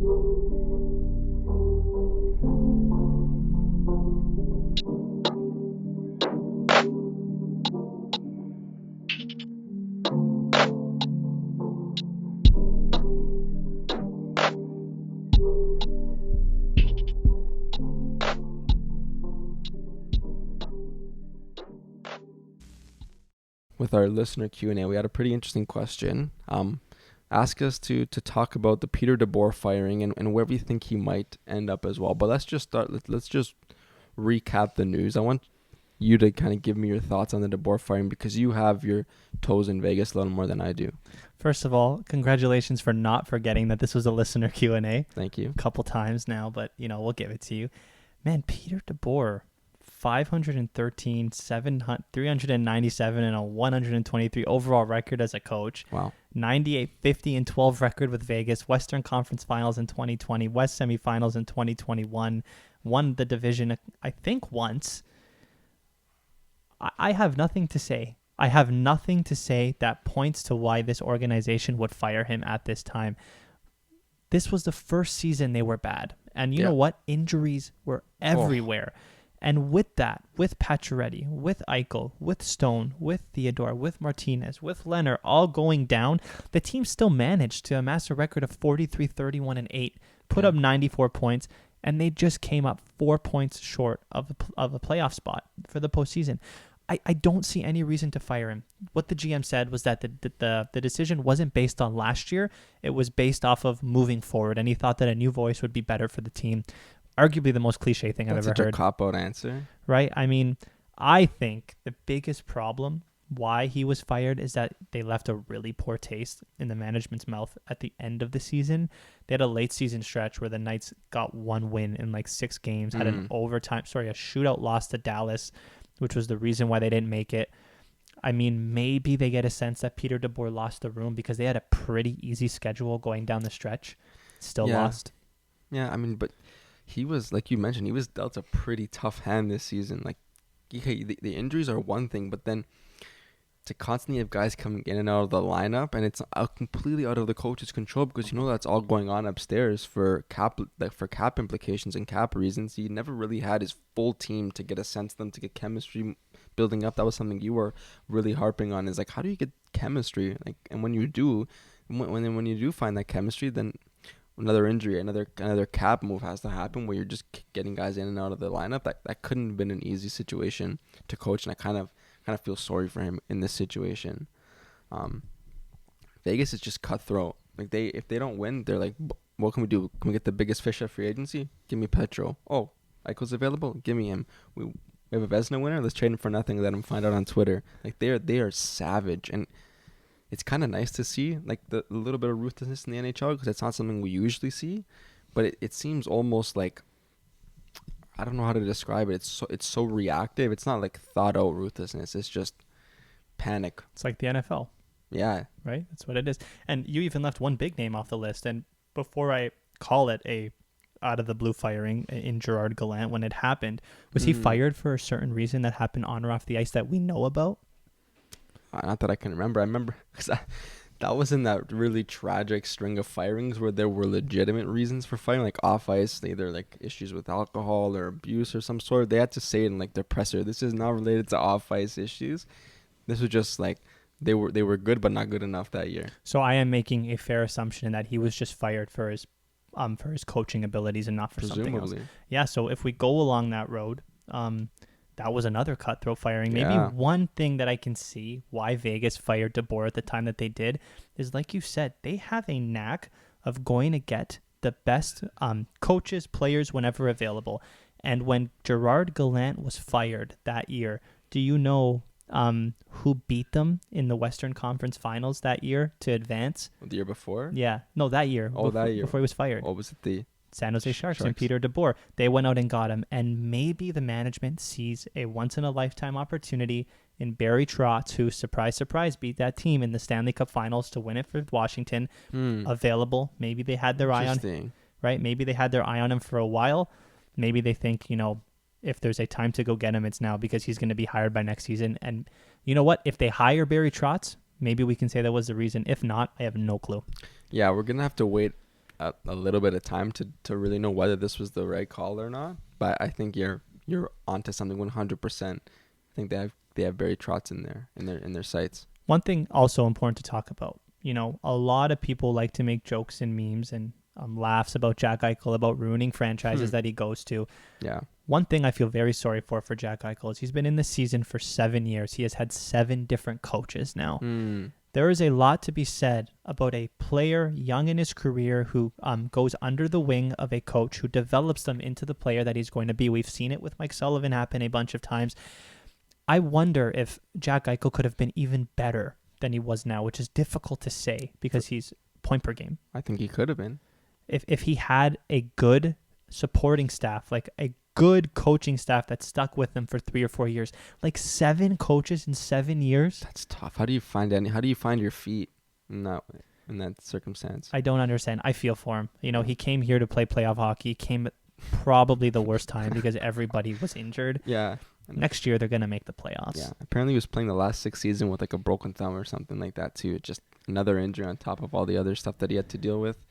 With our listener Q&A, we had a pretty interesting question. Ask us to talk about the Peter DeBoer firing and where we think he might end up as well. But let's just start. Let's just recap the news. I want you to kind of give me your thoughts on the DeBoer firing because you have your toes in Vegas a little more than I do. First of all, congratulations for not forgetting that this was a listener Q&A. Thank you. A couple times now, but we'll give it to you. Man, Peter DeBoer, 513, 397, and a 123 overall record as a coach. Wow. 98, 50, and 12 record with Vegas. Western Conference Finals in 2020. West Semifinals in 2021. Won the division, I think, once. I have nothing to say. I have nothing to say that points to why this organization would fire him at this time. This was the first season they were bad. And you know what? Injuries were everywhere. And with that, with Pacioretty, with Eichel, with Stone, with Theodore, with Martinez, with Leonard, all going down, the team still managed to amass a record of 43, 31, and 8, put up 94 points, and they just came up 4 points short of a playoff spot for the postseason. I don't see any reason to fire him. What the GM said was that the decision wasn't based on last year. It was based off of moving forward, and he thought that a new voice would be better for the team. Arguably the most cliche thing I've ever heard. That's such a cop-out answer. Right? I mean, I think the biggest problem why he was fired is that they left a really poor taste in the management's mouth at the end of the season. They had a late season stretch where the Knights got one win in like 6 games, had a shootout loss to Dallas, which was the reason why they didn't make it. I mean, maybe they get a sense that Peter DeBoer lost the room because they had a pretty easy schedule going down the stretch. Still lost. Yeah, I mean, but he was, like you mentioned, he was dealt a pretty tough hand this season. Like, the injuries are one thing, but then to constantly have guys coming in and out of the lineup, and it's completely out of the coach's control because that's all going on upstairs for cap implications and cap reasons. He never really had his full team to get a sense of them, to get chemistry building up. That was something you were really harping on. Is like, how do you get chemistry? Like, and when you do, when you do find that chemistry, then another injury, another cap move has to happen where you're just getting guys in and out of the lineup. That couldn't have been an easy situation to coach, and I kind of feel sorry for him in this situation. Vegas is just cutthroat. Like, if they don't win, they're like, what can we do? Can we get the biggest fish at free agency? Give me Petro. Oh, Eichel's available? Give me him. We have a Vezina winner? Let's trade him for nothing. Let him find out on Twitter. Like, they are savage, and it's kind of nice to see, like, the little bit of ruthlessness in the NHL because it's not something we usually see, but it seems almost like, I don't know how to describe it. It's so reactive. It's not like thought out ruthlessness. It's just panic. It's like the NFL. Yeah. Right? That's what it is. And you even left one big name off the list. And before I call it a out of the blue firing in Gerard Gallant, when it happened, was he fired for a certain reason that happened on or off the ice that we know about? Not that I can remember. I remember because that was in that really tragic string of firings where there were legitimate reasons for firing, like off ice, either like issues with alcohol or abuse or some sort. They had to say it in like their presser, this is not related to off ice issues. This was just like they were good but not good enough that year. So I am making a fair assumption that he was just fired for his coaching abilities and not for something else. Yeah. So if we go along that road, that was another cutthroat firing. Maybe one thing that I can see why Vegas fired DeBoer at the time that they did is, like you said, they have a knack of going to get the best coaches, players whenever available. And when Gerard Gallant was fired that year, do you know who beat them in the Western Conference Finals that year to advance? The year before? Yeah. No, that year. Oh, that year. Before he was fired. Oh, was it the San Jose Sharks and Peter DeBoer? They went out and got him, and maybe the management sees a once-in-a-lifetime opportunity in Barry Trotz, who, surprise, surprise, beat that team in the Stanley Cup Finals to win it for Washington, available. Maybe they had their eye on him, right? Maybe they had their eye on him for a while. Maybe they think, if there's a time to go get him, it's now because he's going to be hired by next season. And you know what? If they hire Barry Trotz, maybe we can say that was the reason. If not, I have no clue. Yeah, we're going to have to wait a little bit of time to really know whether this was the right call or not. But I think you're onto something 100%. I think they have Barry Trotz in their sights. One thing also important to talk about. A lot of people like to make jokes and memes and laughs about Jack Eichel, about ruining franchises that he goes to. Yeah. One thing I feel very sorry for Jack Eichel is he's been in the season for 7 years. He has had 7 different coaches now. There is a lot to be said about a player young in his career who goes under the wing of a coach who develops them into the player that he's going to be. We've seen it with Mike Sullivan happen a bunch of times. I wonder if Jack Eichel could have been even better than he was now, which is difficult to say because he's point per game. I think he could have been. If he had a good supporting staff, like a good coaching staff that stuck with him for 3 or 4 years, like 7 coaches in 7 years. That's tough. How do you find your feet in that circumstance? I don't understand. I feel for him. He came here to play playoff hockey. Came at probably the worst time because everybody was injured. Yeah. Next year they're gonna make the playoffs. Yeah. Apparently he was playing the last 6 season with like a broken thumb or something like that too. Just another injury on top of all the other stuff that he had to deal with.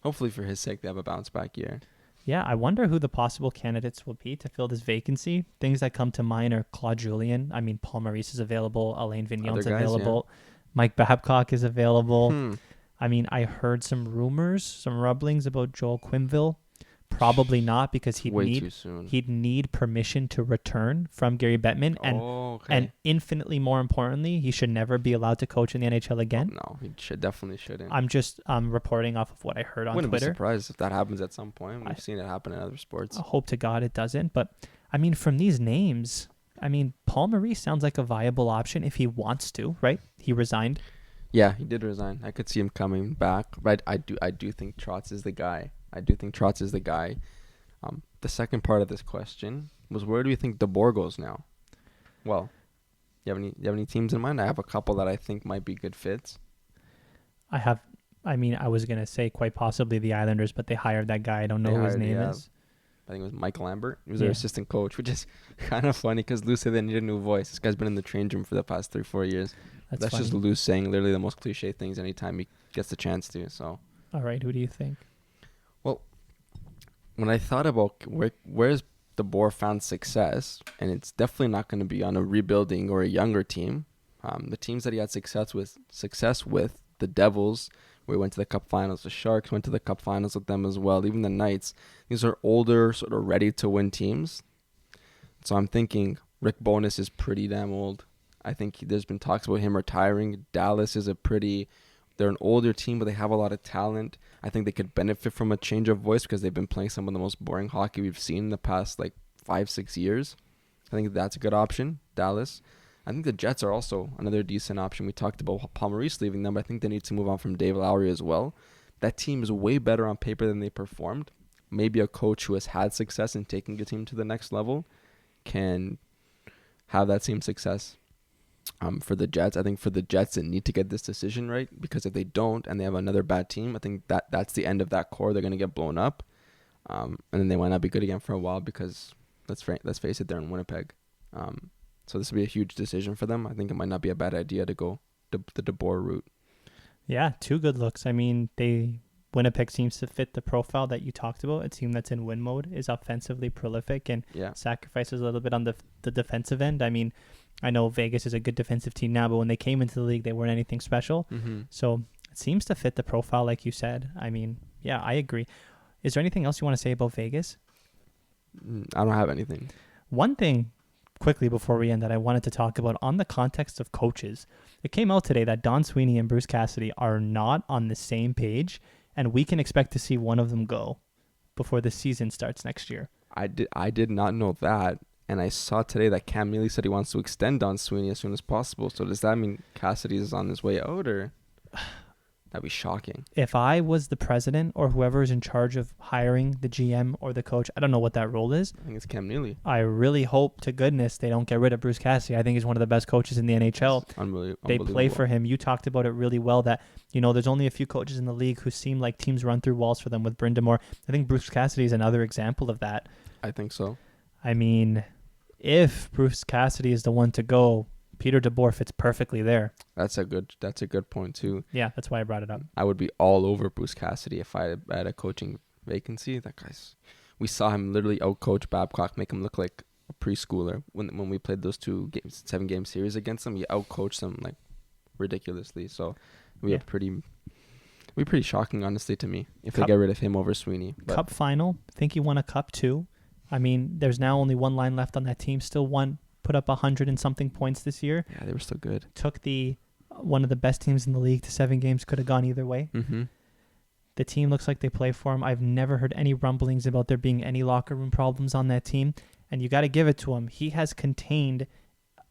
Hopefully for his sake they have a bounce back year. Yeah, I wonder who the possible candidates will be to fill this vacancy. Things that come to mind are Claude Julien. I mean, Paul Maurice is available. Alain Vignon's available. Yeah. Mike Babcock is available. I mean, I heard some rumors, some rumblings about Joel Quenneville. Probably not, because he'd need permission to return from Gary Bettman, and infinitely more importantly, he should never be allowed to coach in the NHL again. No, he definitely shouldn't. I'm just reporting off of what I heard on Twitter. Wouldn't be surprised if that happens at some point. We've seen it happen in other sports. I hope to God it doesn't. But I mean, from these names, I mean, Paul Maurice sounds like a viable option if he wants to. Right? He resigned. Yeah, he did resign. I could see him coming back. Right? I do think Trotz is the guy. The second part of this question was, where do you think DeBoer goes now? Well, you have any teams in mind? I have a couple that I think might be good fits. I was going to say quite possibly the Islanders, but they hired that guy. I don't know who his name is. I think it was Mike Lambert. He was their assistant coach, which is kind of funny because Lou said they needed a new voice. This guy's been in the change room for the past 3-4 years. That's just Lou saying literally the most cliche things anytime he gets the chance to. So. All right, who do you think? Well, when I thought about where's DeBoer found success, and it's definitely not going to be on a rebuilding or a younger team. The teams that he had success with, the Devils, where he went to the Cup Finals. The Sharks went to the Cup Finals with them as well. Even the Knights. These are older, sort of ready-to-win teams. So I'm thinking Rick Bowness is pretty damn old. I think there's been talks about him retiring. Dallas is they're an older team, but they have a lot of talent. I think they could benefit from a change of voice because they've been playing some of the most boring hockey we've seen in the past 5-6 years. I think that's a good option, Dallas. I think the Jets are also another decent option. We talked about Paul Maurice leaving them, but I think they need to move on from Dave Lowry as well. That team is way better on paper than they performed. Maybe a coach who has had success in taking a team to the next level can have that same success. For the Jets, I think for the Jets, they need to get this decision right, because if they don't and they have another bad team, I think that's the end of that core. They're going to get blown up, and then they might not be good again for a while because let's face it, they're in Winnipeg. So this will be a huge decision for them. I think it might not be a bad idea to go the DeBoer route. Yeah, 2 good looks. I mean, Winnipeg seems to fit the profile that you talked about. A team that's in win mode, is offensively prolific, and sacrifices a little bit on the defensive end. I mean, I know Vegas is a good defensive team now, but when they came into the league, they weren't anything special. Mm-hmm. So it seems to fit the profile, like you said. I mean, yeah, I agree. Is there anything else you want to say about Vegas? I don't have anything. One thing, quickly before we end, that I wanted to talk about on the context of coaches. It came out today that Don Sweeney and Bruce Cassidy are not on the same page, and we can expect to see one of them go before the season starts next year. I did not know that. And I saw today that Cam Neely said he wants to extend Don Sweeney as soon as possible. So does that mean Cassidy is on his way out, or that'd be shocking? If I was the president or whoever is in charge of hiring the GM or the coach, I don't know what that role is. I think it's Cam Neely. I really hope to goodness they don't get rid of Bruce Cassidy. I think he's one of the best coaches in the NHL. They play for him. You talked about it really well that, there's only a few coaches in the league who seem like teams run through walls for them with Brind'Amour. I think Bruce Cassidy is another example of that. I think so. I mean, if Bruce Cassidy is the one to go, Peter DeBoer fits perfectly there. That's a good point too. Yeah, that's why I brought it up. I would be all over Bruce Cassidy if I had a coaching vacancy. That guy's. We saw him literally outcoach Babcock, make him look like a preschooler when we played those 7-game series against him. He outcoached them like ridiculously. So we pretty shocking, honestly, to me, if they get rid of him over Sweeney. But Cup final. I think he won a cup too. I mean, there's now only one line left on that team. Still put up 100 and something points this year. Yeah, they were still good. Took one of the best teams in the league to 7 games. Could have gone either way. Mm-hmm. The team looks like they play for him. I've never heard any rumblings about there being any locker room problems on that team. And you got to give it to him. He has contained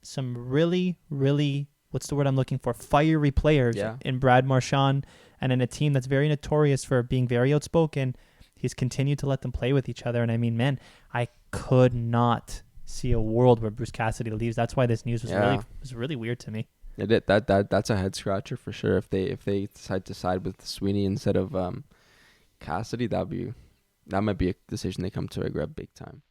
some really, really, what's the word I'm looking for? Fiery players in Brad Marchand, and in a team that's very notorious for being very outspoken. He's continued to let them play with each other. And I mean, man, I could not see a world where Bruce Cassidy leaves. That's why this news was really weird to me. That's a head scratcher for sure. If they decide to side with Sweeney instead of Cassidy, that might be a decision they come to regret big time.